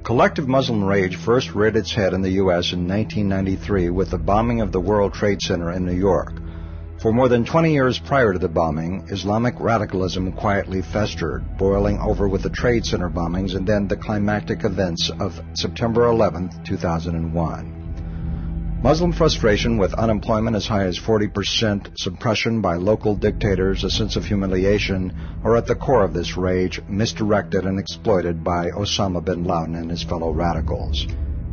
collective Muslim rage first reared its head in the U.S. in 1993 with the bombing of the World Trade Center in New York. For more than 20 years prior to the bombing, Islamic radicalism quietly festered, boiling over with the Trade Center bombings and then the climactic events of September 11, 2001. Muslim frustration with unemployment as high as 40%, suppression by local dictators, a sense of humiliation are at the core of this rage, misdirected and exploited by Osama bin Laden and his fellow radicals.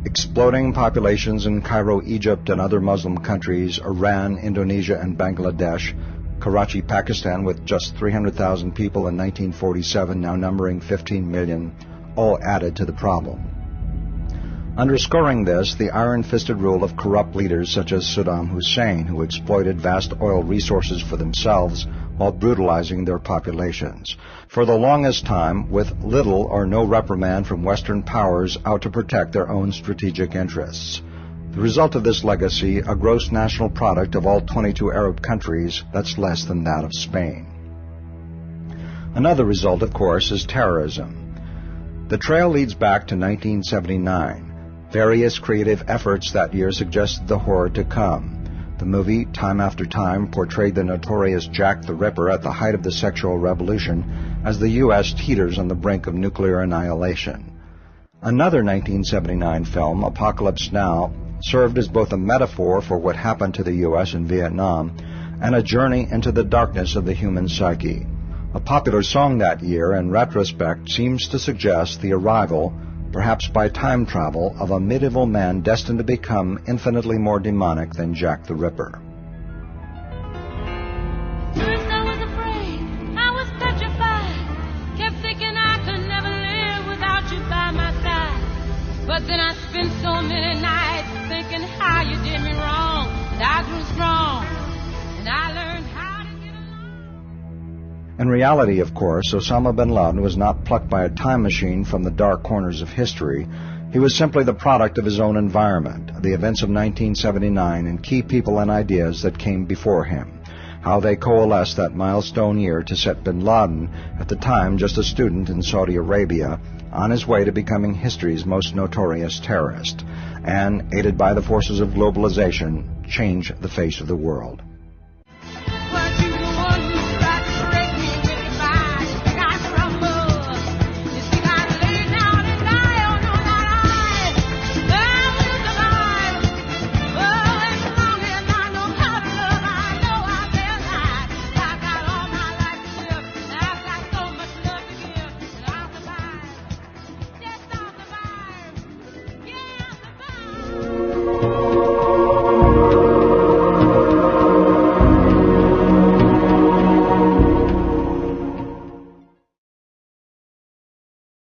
Exploding populations in Cairo, Egypt, and other Muslim countries, Iran, Indonesia, and Bangladesh, Karachi, Pakistan, with just 300,000 people in 1947, now numbering 15 million, all added to the problem. Underscoring this, the iron-fisted rule of corrupt leaders such as Saddam Hussein, who exploited vast oil resources for themselves while brutalizing their populations. For the longest time, with little or no reprimand from Western powers out to protect their own strategic interests. The result of this legacy, a gross national product of all 22 Arab countries, that's less than that of Spain. Another result, of course, is terrorism. The trail leads back to 1979. Various creative efforts that year suggested the horror to come. The movie, time after time, portrayed the notorious Jack the Ripper at the height of the sexual revolution as the U.S. teeters on the brink of nuclear annihilation. Another 1979 film, Apocalypse Now, served as both a metaphor for what happened to the U.S. in Vietnam and a journey into the darkness of the human psyche. A popular song that year, in retrospect, seems to suggest the arrival, perhaps by time travel, of a medieval man destined to become infinitely more demonic than Jack the Ripper. First I was afraid, I was petrified, kept thinking I could never live without you by my side. But then I spent so many nights thinking how you did me wrong, and I grew strong, and I learned how to get along. In reality, of course, Osama bin Laden was not plucked by a time machine from the dark corners of history. He was simply the product of his own environment, the events of 1979 and key people and ideas that came before him, how they coalesced that milestone year to set bin Laden, at the time just a student in Saudi Arabia, on his way to becoming history's most notorious terrorist, and, aided by the forces of globalization, change the face of the world.